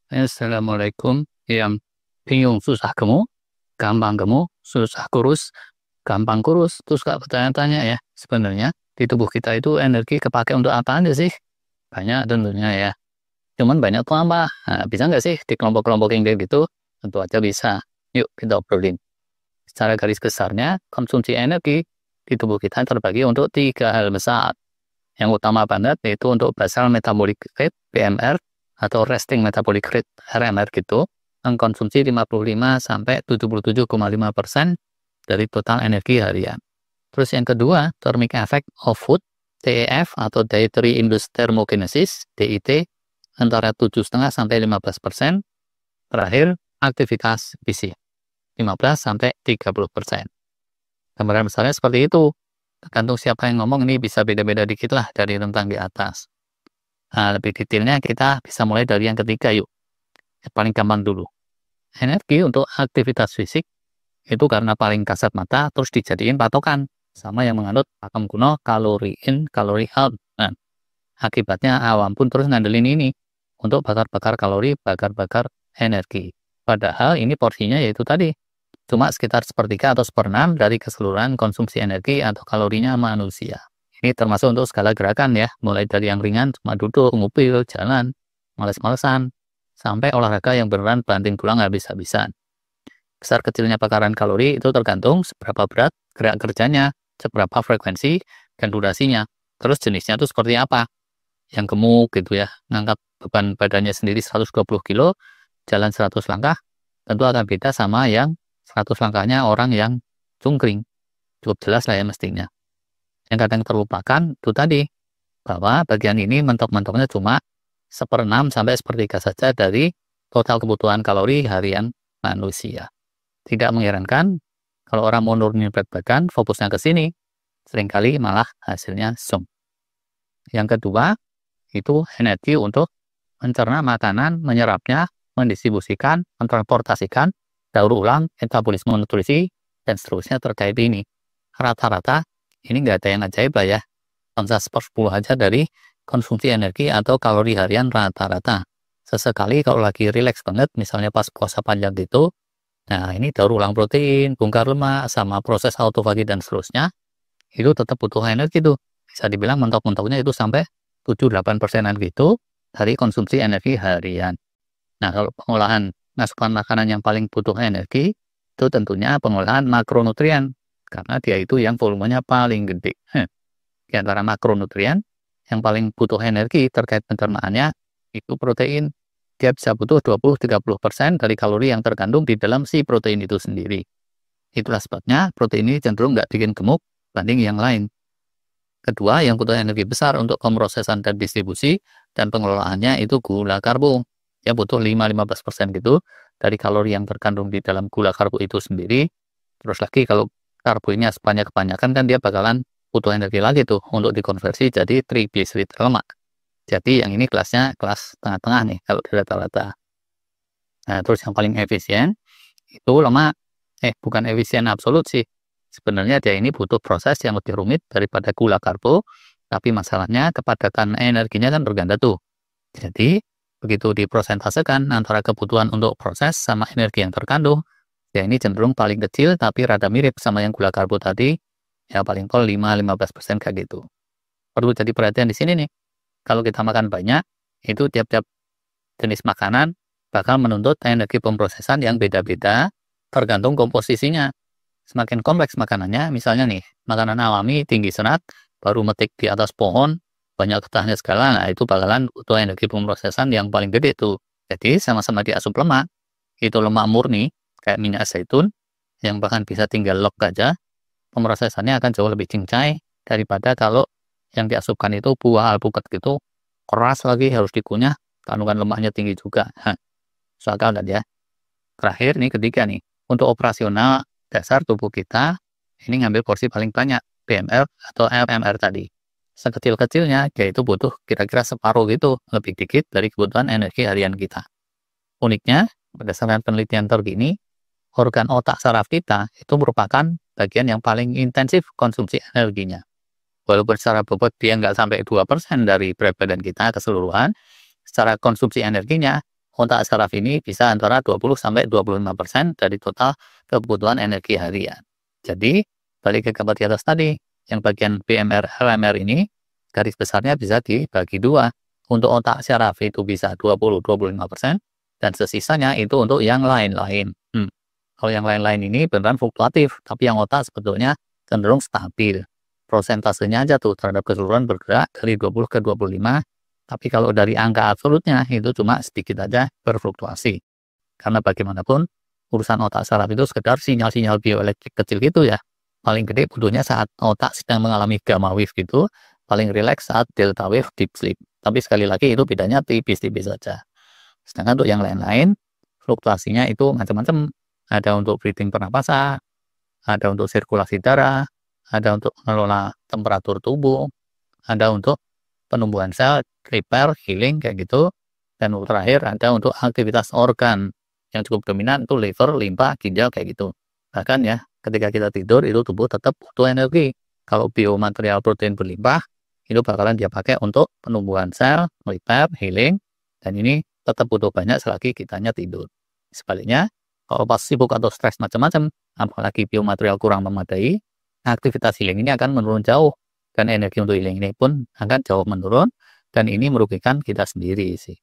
Assalamualaikum. Yang bingung susah gemuk, gampang gemuk, susah kurus, gampang kurus, terus Kak bertanya-tanya ya, sebenarnya di tubuh kita itu energi kepake untuk apa aja sih? Banyak tentunya ya. Cuman banyak tuh apa? Nah, bisa nggak sih dikelompok-kelompokin kayak gitu? Tentu aja bisa. Yuk kita obrolin. Secara garis besarnya, konsumsi energi di tubuh kita terbagi untuk tiga hal besar. Yang utama banget yaitu untuk basal metabolic rate BMR atau resting metabolic rate RMR gitu, mengkonsumsi 55 sampai 77,5% dari total energi harian. Terus yang kedua, thermic effect of food TEF atau dietary induced thermogenesis DIT antara 7,5 sampai 15%. Terakhir, aktivitas fisik 15 sampai 30%. Gambaran besarnya seperti itu. Tergantung siapa yang ngomong ini bisa beda-beda dikit lah dari rentang di atas. Nah, lebih detailnya kita bisa mulai dari yang ketiga yuk. Yang paling gampang dulu. Energi untuk aktivitas fisik itu karena paling kasat mata terus dijadiin patokan sama yang menganut pakem kuno kalori in, kalori out. Nah, akibatnya awam pun terus ngandelin ini untuk bakar-bakar kalori, bakar-bakar energi. Padahal ini porsinya yaitu tadi cuma sekitar sepertiga atau seperenam dari keseluruhan konsumsi energi atau kalorinya manusia. Ini termasuk untuk segala gerakan ya, mulai dari yang ringan cuma duduk, ngupil, jalan, males-malesan, sampai olahraga yang beneran banting tulang habis-habisan. Besar kecilnya bakaran kalori itu tergantung seberapa berat gerak kerjanya, seberapa frekuensi, dan durasinya. Terus jenisnya itu seperti apa? Yang gemuk gitu ya, ngangkat beban badannya sendiri 120 kilo, jalan 100 langkah, tentu akan beda sama yang 100 langkahnya orang yang cungkring. Cukup jelas lah ya mestinya. Yang kadang terlupakan itu tadi, bahwa bagian ini mentok-mentoknya cuma seperenam sampai sepertiga saja dari total kebutuhan kalori harian manusia. Tidak mengherankan kalau orang mau nurunin berat badan, fokusnya ke sini, seringkali malah hasilnya zoom. Yang kedua, itu energi untuk mencerna makanan, menyerapnya, mendistribusikan, mentransportasikan, daur ulang, metabolisme nutrisi, dan seterusnya terkait ini. Rata-rata, ini nggak ada yang ajaib lah ya. 1/10 aja dari konsumsi energi atau kalori harian rata-rata. Sesekali kalau lagi rileks banget, misalnya pas puasa panjang gitu, nah ini daur ulang protein, bongkar lemak, sama proses autofagi dan seterusnya, itu tetap butuh energi tuh. Bisa dibilang mentok-mentoknya itu sampai 7-8%-an gitu dari konsumsi energi harian. Nah, kalau pengolahan asupan makanan yang paling butuh energi, itu tentunya pengolahan makronutrien, karena dia itu yang volumenya paling gede. Di antara makronutrien, yang paling butuh energi terkait pencernaannya, itu protein. Dia bisa butuh 20-30% dari kalori yang terkandung di dalam si protein itu sendiri. Itulah sebabnya protein ini cenderung nggak bikin gemuk banding yang lain. Kedua, yang butuh energi besar untuk pemrosesan dan distribusi dan pengelolaannya itu gula karbo. Ya butuh 5-15% gitu dari kalori yang terkandung di dalam gula karbo itu sendiri. Terus lagi kalau karbo ini asupannya kebanyakan kan dia bakalan butuh energi lagi tuh untuk dikonversi jadi trigliserid lemak. Jadi yang ini kelasnya kelas tengah-tengah nih kalau di rata-rata. Nah, terus yang paling efisien itu lemak. Bukan efisien absolut sih. Sebenarnya dia ini butuh proses yang lebih rumit daripada gula karbo, tapi masalahnya kepadatan energinya kan berganda tuh. Jadi, begitu diprosentasekan antara kebutuhan untuk proses sama energi yang terkandung, ya ini cenderung paling kecil tapi rada mirip sama yang gula karbo tadi, ya paling pol 5-15% kayak gitu. Perlu jadi perhatian di sini nih, kalau kita makan banyak, itu tiap-tiap jenis makanan bakal menuntut energi pemrosesan yang beda-beda tergantung komposisinya. Semakin kompleks makanannya, misalnya nih, makanan alami tinggi serat, baru metik di atas pohon, banyak getahnya segala, nah itu bakalan butuh energi pemrosesan yang paling gede tuh. Jadi sama-sama diasup lemak, itu lemak murni, kayak minyak zaitun, yang bahkan bisa tinggal log aja, pemrosesannya akan jauh lebih cincai daripada kalau yang diasupkan itu buah alpukat gitu, keras lagi harus dikunyah, kandungan lemaknya tinggi juga. Soal dan ya. Terakhir nih ketiga nih, untuk operasional dasar tubuh kita, ini ngambil porsi paling banyak, BMR atau RMR tadi. Sekecil-kecilnya, dia itu butuh kira-kira separuh gitu, lebih dikit dari kebutuhan energi harian kita. Uniknya, berdasarkan penelitian terkini, organ otak saraf kita itu merupakan bagian yang paling intensif konsumsi energinya. Walaupun secara bobot dia nggak sampai 2% dari berat badan kita keseluruhan, secara konsumsi energinya, otak saraf ini bisa antara 20-25% dari total kebutuhan energi harian. Jadi, balik ke gambar di atas tadi, yang bagian BMR LMR ini, garis besarnya bisa dibagi dua. Untuk otak saraf itu bisa 20-25%, dan sesisanya itu untuk yang lain-lain. Kalau yang lain-lain ini beneran fluktuatif, tapi yang otak sebetulnya cenderung stabil. Prosentasenya aja tuh terhadap keseluruhan bergerak dari 20 ke 25, tapi kalau dari angka absolutnya itu cuma sedikit aja berfluktuasi. Karena bagaimanapun, urusan otak saraf itu sekedar sinyal-sinyal bioelektrik kecil gitu ya. Paling gede butuhnya saat otak sedang mengalami gamma wave gitu, paling rileks saat delta wave deep sleep. Tapi sekali lagi itu bedanya tipis-tipis saja. Sedangkan untuk yang lain-lain, fluktuasinya itu macam-macam. Ada untuk breathing pernapasan, ada untuk sirkulasi darah, ada untuk mengelola temperatur tubuh, ada untuk penumbuhan sel, repair, healing, kayak gitu. Dan terakhir ada untuk aktivitas organ yang cukup dominan itu liver, limpa, ginjal, kayak gitu. Bahkan ya, ketika kita tidur itu tubuh tetap butuh energi. Kalau biomaterial protein berlimpah, itu bakalan dia pakai untuk penumbuhan sel, repair, healing, dan ini tetap butuh banyak selagi kitanya tidur. Sebaliknya, kalau pas sibuk atau stres macam-macam, apalagi biomaterial kurang memadai, aktivitas healing ini akan menurun jauh. Dan energi untuk healing ini pun akan jauh menurun, dan ini merugikan kita sendiri sih.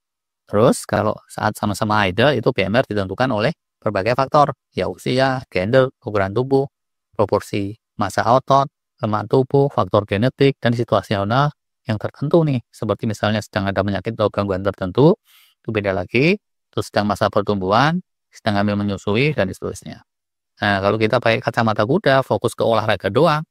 Terus, kalau saat sama-sama idle, itu BMR ditentukan oleh berbagai faktor. Ya usia, gender, ukuran tubuh, proporsi massa otot, lemak tubuh, faktor genetik, dan situasional yang tertentu nih. Seperti misalnya sedang ada penyakit atau gangguan tertentu, itu beda lagi. Terus sedang masa pertumbuhan, sedang hamil menyusui, dan seterusnya. Nah, kalau kita pakai kacamata kuda, fokus ke olahraga doang,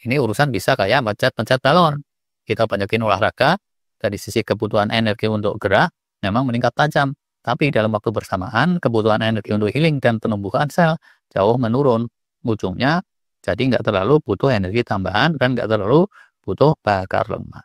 ini urusan bisa kayak pencet-pencet balon. Kita banyakin olahraga, dari sisi kebutuhan energi untuk gerak, memang meningkat tajam. Tapi dalam waktu bersamaan, kebutuhan energi untuk healing dan penumbuhan sel jauh menurun. Ujungnya, jadi nggak terlalu butuh energi tambahan dan nggak terlalu butuh bakar lemak.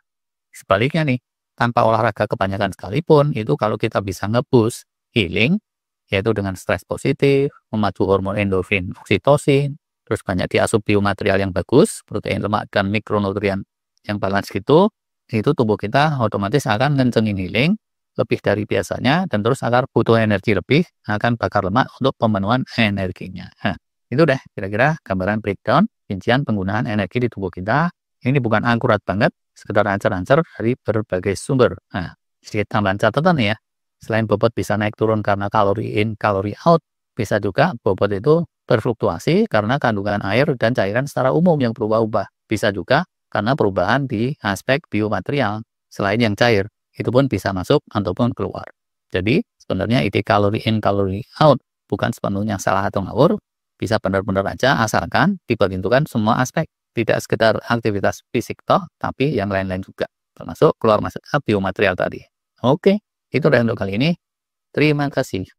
Sebaliknya nih, tanpa olahraga kebanyakan sekalipun, itu kalau kita bisa nge-boost healing, yaitu dengan stres positif, memacu hormon endorfin, oksitosin, terus banyak diasup biomaterial yang bagus, protein, lemak, dan mikronutrien yang balance gitu, itu tubuh kita otomatis akan ngencengin healing lebih dari biasanya, dan terus akan butuh energi lebih, akan bakar lemak untuk pemenuhan energinya. Nah, itu deh kira-kira gambaran breakdown, rincian penggunaan energi di tubuh kita. Ini bukan akurat banget, sekedar ancer-ancer dari berbagai sumber. Nah, sedikit tambahan catatan ya. Selain bobot bisa naik turun karena kalori in, kalori out, bisa juga bobot itu berfluktuasi karena kandungan air dan cairan secara umum yang berubah-ubah. Bisa juga karena perubahan di aspek biomaterial. Selain yang cair, itu pun bisa masuk ataupun keluar. Jadi, sebenarnya ide kalori in, kalori out bukan sepenuhnya salah atau ngawur, bisa benar-benar aja asalkan diperhitungkan semua aspek. Tidak sekedar aktivitas fisik toh, tapi yang lain-lain juga. Termasuk keluar masuk biomaterial tadi. Oke. Itu udah untuk kali ini. Terima kasih.